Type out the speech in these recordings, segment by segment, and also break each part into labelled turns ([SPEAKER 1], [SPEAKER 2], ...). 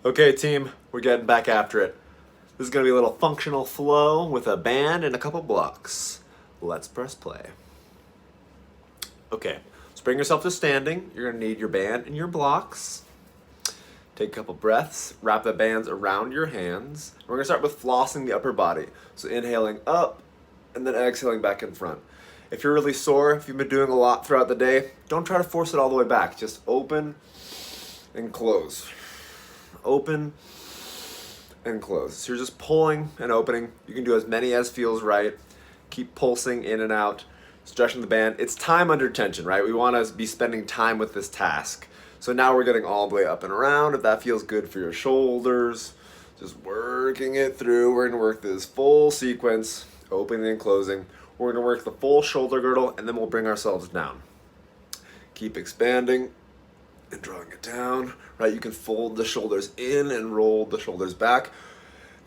[SPEAKER 1] Okay, team, we're getting back after it. This is going to be a little functional flow with a band and a couple blocks. Let's press play. Okay, so bring yourself to standing. You're going to need your band and your blocks. Take a couple breaths, wrap the bands around your hands. We're going to start with flossing the upper body. So inhaling up and then exhaling back in front. If you're really sore, if you've been doing a lot throughout the day, don't try to force it all the way back. Just open and close. Open and close. So you're just pulling and opening. You can do as many as feels right. Keep pulsing in and out, stretching the band. It's time under tension, right? We want to be spending time with this task. So now we're getting all the way up and around. If that feels good for your shoulders, just working it through. We're going to work this full sequence, opening and closing. We're going to work the full shoulder girdle, and then we'll bring ourselves down. Keep expanding and drawing it down, right? You can fold the shoulders in and roll the shoulders back.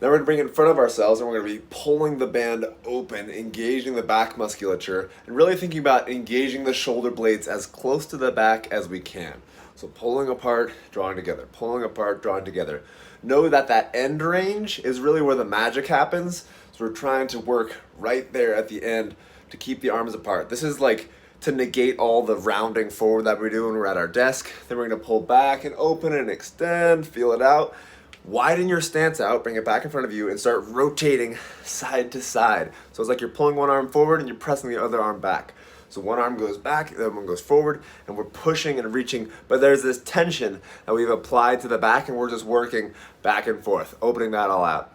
[SPEAKER 1] Now we're going to bring it in front of ourselves, and we're going to be pulling the band open, engaging the back musculature, and really thinking about engaging the shoulder blades as close to the back as we can. So pulling apart, drawing together, pulling apart, drawing together. Know that that end range is really where the magic happens. So we're trying to work right there at the end to keep the arms apart. This is like to negate all the rounding forward that we do when we're at our desk. Then we're going to pull back and open and extend, feel it out. Widen your stance out, bring it back in front of you, and start rotating side to side. So it's like you're pulling one arm forward and you're pressing the other arm back. So one arm goes back, the other one goes forward, and we're pushing and reaching, but there's this tension that we've applied to the back, and we're just working back and forth, opening that all out.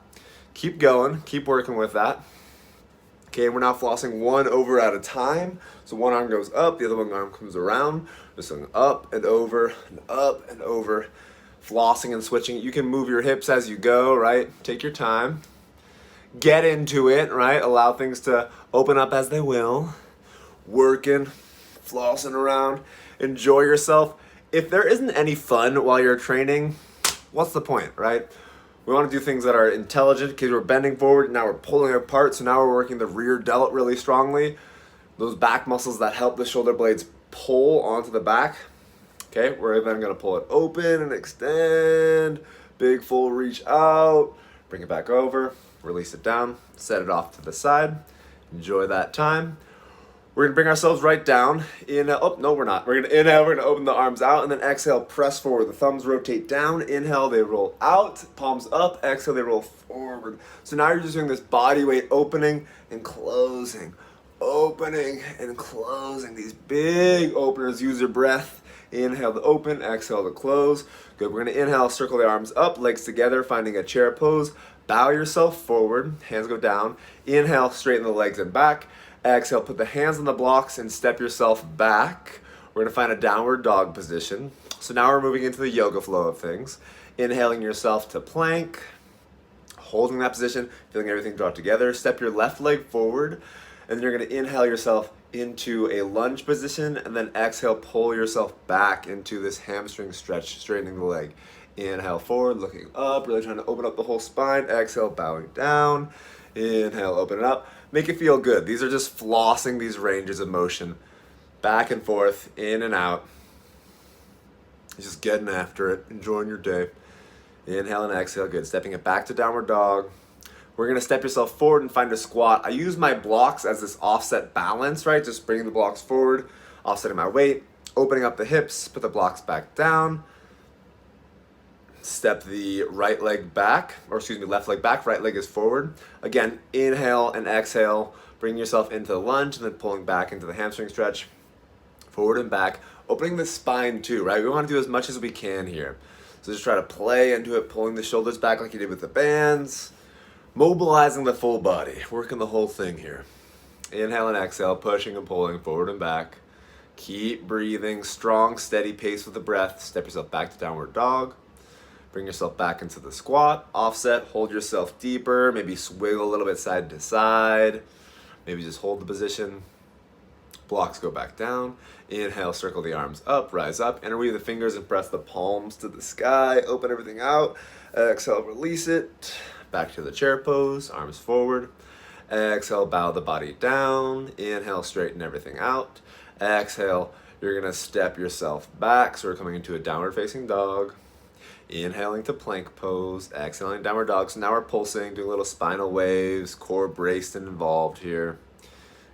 [SPEAKER 1] Keep going, keep working with that. Okay, and we're now flossing one over at a time. So one arm goes up, the other one arm comes around. Just going up and over and up and over. Flossing and switching. You can move your hips as you go, right? Take your time. Get into it, right? Allow things to open up as they will. Working, flossing around. Enjoy yourself. If there isn't any fun while you're training, what's the point, right? We want to do things that are intelligent because we're bending forward, now we're pulling apart, so now we're working the rear delt really strongly. Those back muscles that help the shoulder blades pull onto the back. Okay, we're then going to pull it open and extend. Big full reach out. Bring it back over. Release it down. Set it off to the side. Enjoy that time. We're going to bring ourselves right down. Inhale. Oh, no, we're not. We're going to inhale. We're going to open the arms out. And then exhale, press forward. The thumbs rotate down. Inhale, they roll out. Palms up. Exhale, they roll forward. So now you're just doing this body weight opening and closing. Opening and closing. These big openers. Use your breath. Inhale to open. Exhale to close. Good. We're going to inhale. Circle the arms up. Legs together. Finding a chair pose. Bow yourself forward. Hands go down. Inhale. Straighten the legs and back. Exhale, put the hands on the blocks and step yourself back. We're going to find a downward dog position. So now we're moving into the yoga flow of things. Inhaling yourself to plank. Holding that position, feeling everything draw together. Step your left leg forward. And then you're going to inhale yourself into a lunge position. And then exhale, pull yourself back into this hamstring stretch, straightening the leg. Inhale forward, looking up, really trying to open up the whole spine. Exhale, bowing down. Inhale, open it up. Make it feel good. These are just flossing these ranges of motion. Back and forth, in and out. Just getting after it, enjoying your day. Inhale and exhale, good. Stepping it back to downward dog. We're gonna step yourself forward and find a squat. I use my blocks as this offset balance, right? Just bringing the blocks forward, offsetting my weight, opening up the hips, put the blocks back down. Step the right leg back, left leg back, right leg is forward. Again, inhale and exhale, bring yourself into the lunge and then pulling back into the hamstring stretch. Forward and back, opening the spine too, right? We want to do as much as we can here. So just try to play into it, pulling the shoulders back like you did with the bands, mobilizing the full body, working the whole thing here. Inhale and exhale, pushing and pulling forward and back. Keep breathing, strong, steady pace with the breath. Step yourself back to downward dog. Bring yourself back into the squat, offset, hold yourself deeper, maybe swiggle a little bit side to side, maybe just hold the position. Blocks go back down. Inhale, circle the arms up, rise up, interweave the fingers and press the palms to the sky, open everything out. Exhale, release it, back to the chair pose, arms forward. Exhale, bow the body down. Inhale, straighten everything out. Exhale, you're gonna step yourself back, so we're coming into a downward facing dog. Inhaling to plank pose, exhaling downward dog. So now we're pulsing, doing little spinal waves, core braced and involved here.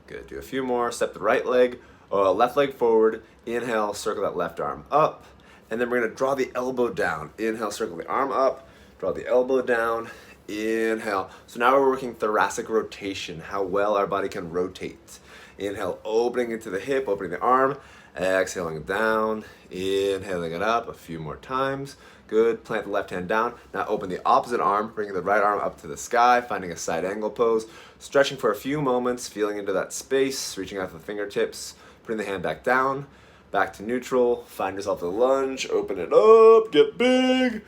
[SPEAKER 1] Good, do a few more. Step the right leg, left leg forward. Inhale, circle that left arm up. And then we're gonna draw the elbow down. Inhale, circle the arm up, draw the elbow down, inhale. So now we're working thoracic rotation, how well our body can rotate. Inhale, opening into the hip, opening the arm, exhaling down, inhaling it up a few more times. Good, plant the left hand down. Now open the opposite arm, bringing the right arm up to the sky, finding a side angle pose, stretching for a few moments, feeling into that space, reaching out to the fingertips, putting the hand back down, back to neutral, find yourself a lunge, open it up, get big.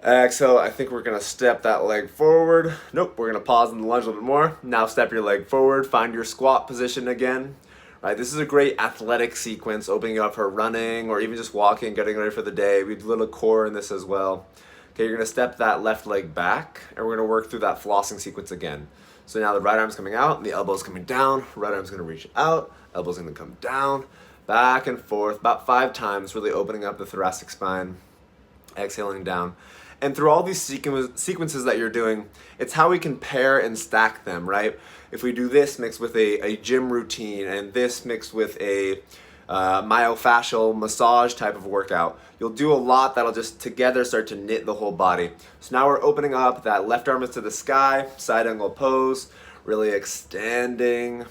[SPEAKER 1] Exhale, I think we're gonna step that leg forward. Nope, we're gonna pause in the lunge a little bit more. Now step your leg forward, find your squat position again. Right, this is a great athletic sequence, opening you up for running or even just walking, getting ready for the day. We do a little core in this as well. Okay, you're gonna step that left leg back and we're gonna work through that flossing sequence again. So now the right arm's coming out and the elbow's coming down. Right arm's gonna reach out, elbow's gonna come down, back and forth, about 5 times, really opening up the thoracic spine, exhaling down. And through all these sequences that you're doing, it's how we can pair and stack them, right? If we do this mixed with a gym routine and this mixed with a myofascial massage type of workout, you'll do a lot that'll just together start to knit the whole body. So now we're opening up, that left arm is to the sky, side angle pose, really extending,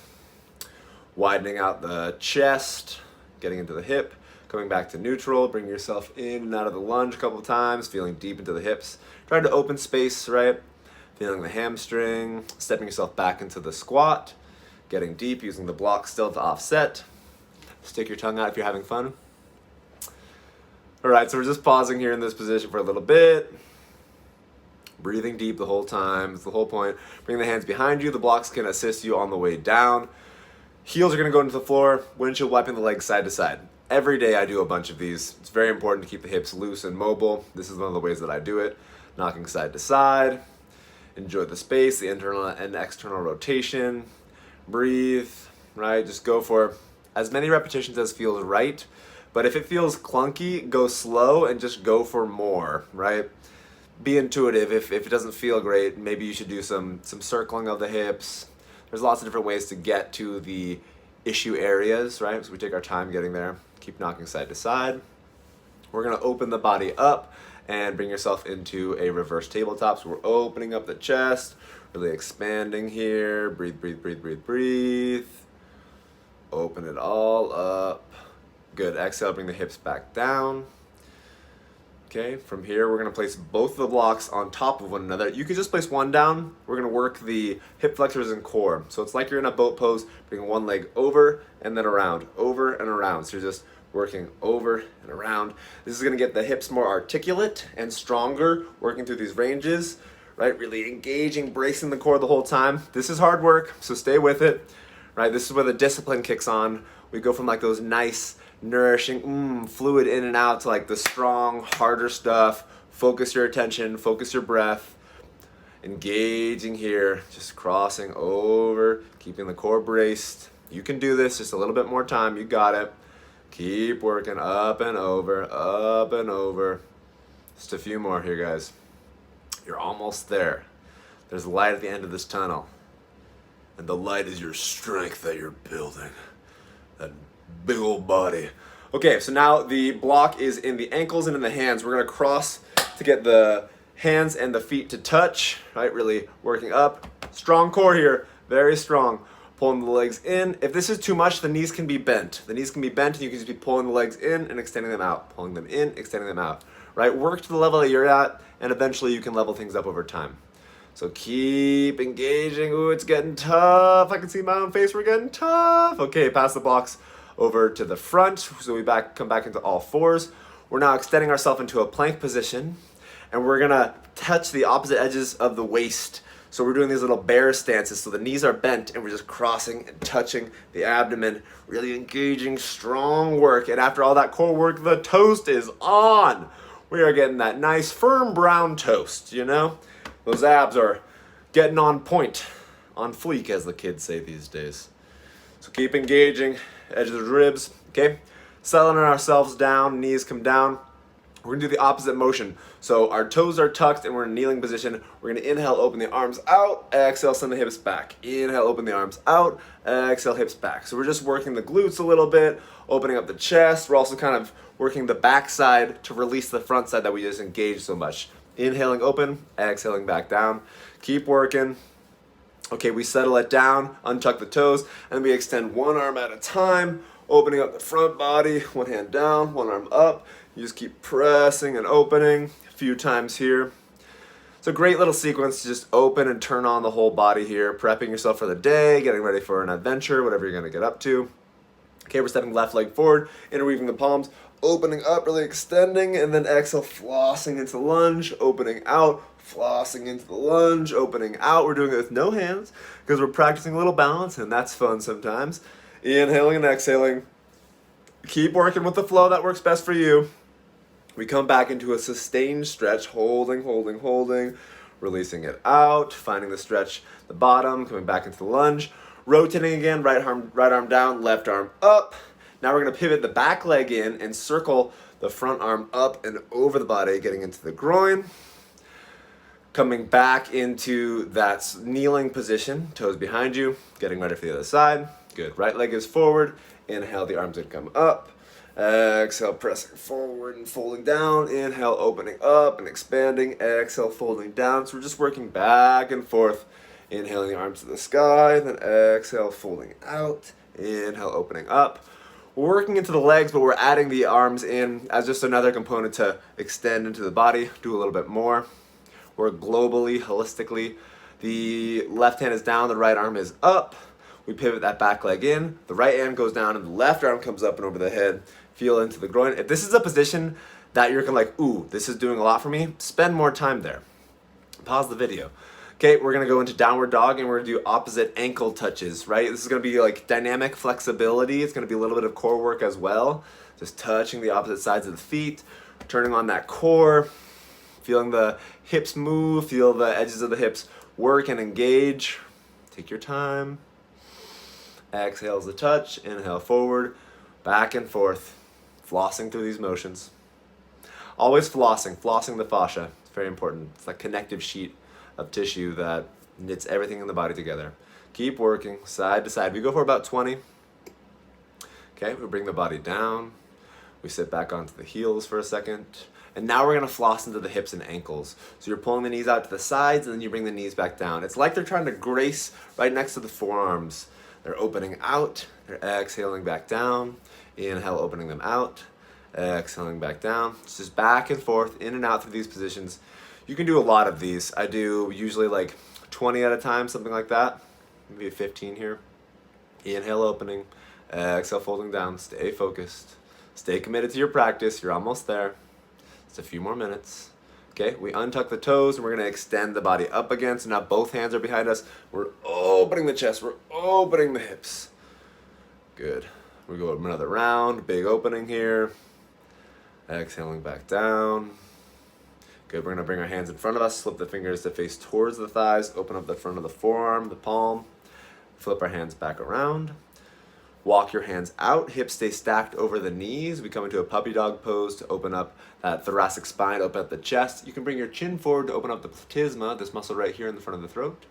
[SPEAKER 1] widening out the chest, getting into the hip. Coming back to neutral, bring yourself in and out of the lunge a couple of times, feeling deep into the hips. Trying to open space, right? Feeling the hamstring, stepping yourself back into the squat, getting deep, using the block still to offset. Stick your tongue out if you're having fun. All right, so we're just pausing here in this position for a little bit. Breathing deep the whole time, it's the whole point. Bring the hands behind you, the blocks can assist you on the way down. Heels are gonna go into the floor, windshield wiping the legs side to side. Every day I do a bunch of these. It's very important to keep the hips loose and mobile. This is one of the ways that I do it. Knocking side to side. Enjoy the space, the internal and external rotation. Breathe, right? Just go for as many repetitions as feels right. But if it feels clunky, go slow and just go for more, right? Be intuitive. If it doesn't feel great, maybe you should do some circling of the hips. There's lots of different ways to get to the issue areas, right? So we take our time getting there. Keep knocking side to side. We're gonna open the body up and bring yourself into a reverse tabletop. So we're opening up the chest, really expanding here. Breathe, breathe, breathe, breathe, breathe. Open it all up. Good, exhale, bring the hips back down. Okay, from here we're gonna place both of the blocks on top of one another. You could just place one down. We're gonna work the hip flexors and core. So it's like you're in a boat pose, bring one leg over and then around, over and around. So you're just working over and around. This is gonna get the hips more articulate and stronger, working through these ranges, right? Really engaging, bracing the core the whole time. This is hard work, so stay with it, right? This is where the discipline kicks on. We go from like those nice, nourishing, fluid in and out to like the strong, harder stuff. Focus your attention, focus your breath. Engaging here, just crossing over, keeping the core braced. You can do this, just a little bit more time, you got it. Keep working up and over, up and over. Just a few more here, guys. You're almost there. There's light at the end of this tunnel. And the light is your strength that you're building. That big old body. Okay, so now the block is in the ankles and in the hands. We're gonna cross to get the hands and the feet to touch, right? Really working up. Strong core here, very strong. Pulling the legs in. If this is too much, the knees can be bent. The knees can be bent and you can just be pulling the legs in and extending them out. Pulling them in, extending them out, right? Work to the level that you're at and eventually you can level things up over time. So keep engaging. Ooh, it's getting tough. I can see my own face, we're getting tough. Okay, pass the blocks over to the front. So we come back into all fours. We're now extending ourselves into a plank position and we're gonna touch the opposite edges of the waist. So we're doing these little bear stances. So the knees are bent and we're just crossing and touching the abdomen, really engaging, strong work. And after all that core work, the toast is on. We are getting that nice, firm brown toast, you know? Those abs are getting on point, on fleek, as the kids say these days. So keep engaging, edge of the ribs, okay? Settling ourselves down, knees come down. We're gonna do the opposite motion. So our toes are tucked and we're in a kneeling position. We're gonna inhale, open the arms out, exhale, send the hips back. Inhale, open the arms out, exhale, hips back. So we're just working the glutes a little bit, opening up the chest. We're also kind of working the back side to release the front side that we just engaged so much. Inhaling, open, exhaling back down. Keep working. Okay, we settle it down, untuck the toes, and we extend one arm at a time, opening up the front body, one hand down, one arm up. You just keep pressing and opening a few times here. It's a great little sequence to just open and turn on the whole body here, prepping yourself for the day, getting ready for an adventure, whatever you're gonna get up to. Okay, we're stepping left leg forward, interweaving the palms, opening up, really extending, and then exhale, flossing into the lunge, opening out, flossing into the lunge, opening out. We're doing it with no hands because we're practicing a little balance, and that's fun sometimes. Inhaling and exhaling. Keep working with the flow that works best for you. We come back into a sustained stretch, holding, holding, holding, releasing it out, finding the stretch, the bottom, coming back into the lunge, rotating again, right arm down, left arm up. Now we're gonna pivot the back leg in and circle the front arm up and over the body, getting into the groin. Coming back into that kneeling position, toes behind you, getting ready for the other side. Good, right leg is forward, inhale, the arms would come up. Exhale, pressing forward and folding down. Inhale, opening up and expanding. Exhale, folding down. So we're just working back and forth. Inhaling the arms to the sky, then exhale, folding out. Inhale, opening up. We're working into the legs, but we're adding the arms in as just another component to extend into the body, do a little bit more. We're globally, holistically. The left hand is down, the right arm is up. We pivot that back leg in, the right hand goes down, and the left arm comes up and over the head. Feel into the groin. If this is a position that you're like, ooh, this is doing a lot for me, spend more time there. Pause the video. Okay, we're gonna go into downward dog and we're gonna do opposite ankle touches, right? This is gonna be like dynamic flexibility. It's gonna be a little bit of core work as well. Just touching the opposite sides of the feet, turning on that core, feeling the hips move, feel the edges of the hips work and engage. Take your time. Exhale as a touch, inhale forward, back and forth, flossing through these motions. Always flossing the fascia. It's very important. It's that connective sheet of tissue that knits everything in the body together. Keep working, side to side. We go for about 20. Okay, we bring the body down. We sit back onto the heels for a second. And now we're gonna floss into the hips and ankles. So you're pulling the knees out to the sides and then you bring the knees back down. It's like they're trying to grace right next to the forearms. They're opening out, they're exhaling back down. Inhale, opening them out, exhaling back down. It's just back and forth, in and out through these positions. You can do a lot of these. I do usually like 20 at a time, something like that. Maybe 15 here. Inhale, opening, exhale, folding down. Stay focused. Stay committed to your practice. You're almost there. Just a few more minutes. Okay, we untuck the toes and we're gonna extend the body up again. So now both hands are behind us. We're opening the chest, we're opening the hips. Good. We go another round, big opening here. Exhaling back down. Good, we're gonna bring our hands in front of us, slip the fingers to face towards the thighs, open up the front of the forearm, the palm. Flip our hands back around. Walk your hands out, hips stay stacked over the knees. We come into a puppy dog pose to open up that thoracic spine, open up the chest. You can bring your chin forward to open up the platysma, this muscle right here in the front of the throat.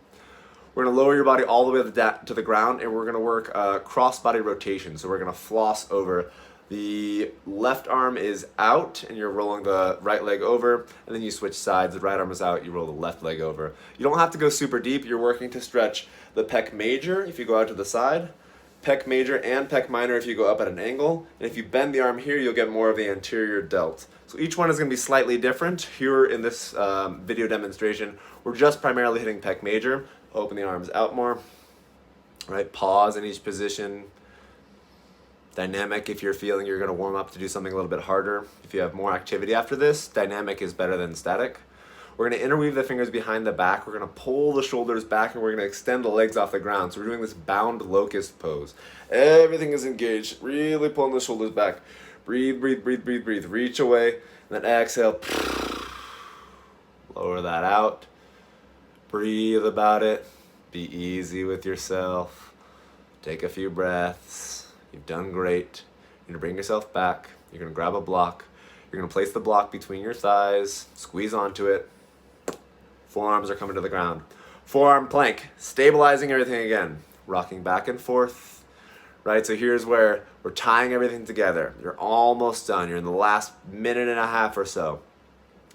[SPEAKER 1] We're gonna lower your body all the way to the ground and we're gonna work cross-body rotation. So we're gonna floss over. The left arm is out and you're rolling the right leg over, and then you switch sides. The right arm is out, you roll the left leg over. You don't have to go super deep. You're working to stretch the pec major if you go out to the side, pec major and pec minor if you go up at an angle, and if you bend the arm here, you'll get more of the anterior delt. So each one is going to be slightly different. Here in this video demonstration, we're just primarily hitting pec major. Open the arms out more, right? Pause in each position. Dynamic if you're feeling you're going to warm up to do something a little bit harder. If you have more activity after this, dynamic is better than static. We're going to interweave the fingers behind the back. We're going to pull the shoulders back and we're going to extend the legs off the ground. So we're doing this bound locust pose. Everything is engaged. Really pulling the shoulders back. Breathe, breathe, breathe, breathe, breathe. Reach away. And then exhale. Lower that out. Breathe about it. Be easy with yourself. Take a few breaths. You've done great. You're going to bring yourself back. You're going to grab a block. You're gonna place the block between your thighs, squeeze onto it. Forearms are coming to the ground. Forearm plank, stabilizing everything again. Rocking back and forth, right? So here's where we're tying everything together. You're almost done. You're in the last minute and a half or so.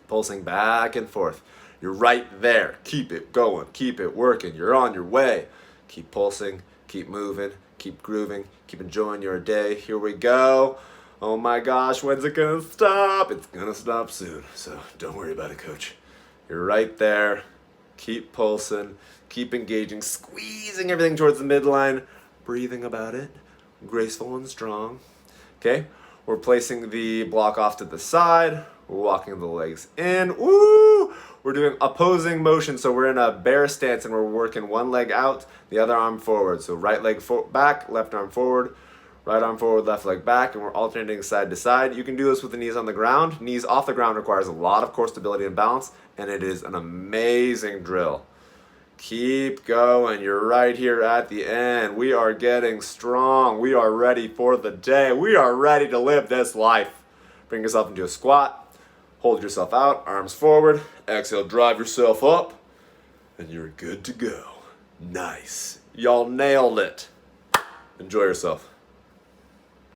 [SPEAKER 1] Pulsing back and forth. You're right there. Keep it going. Keep it working. You're on your way. Keep pulsing. Keep moving. Keep grooving. Keep enjoying your day. Here we go. Oh my gosh, when's it gonna stop? It's gonna stop soon. So don't worry about it, coach. You're right there. Keep pulsing. Keep engaging. Squeezing everything towards the midline. Breathing about it. Graceful and strong. Okay? We're placing the block off to the side. We're walking the legs in. Woo! We're doing opposing motion. So we're in a bear stance and we're working one leg out, the other arm forward. So right leg back, left arm forward, right arm forward, left leg back, and we're alternating side to side. You can do this with the knees on the ground. Knees off the ground requires a lot of core stability and balance, and it is an amazing drill. Keep going. You're right here at the end. We are getting strong. We are ready for the day. We are ready to live this life. Bring yourself into a squat. Hold yourself out, arms forward. Exhale, drive yourself up, and you're good to go. Nice. Y'all nailed it. Enjoy yourself.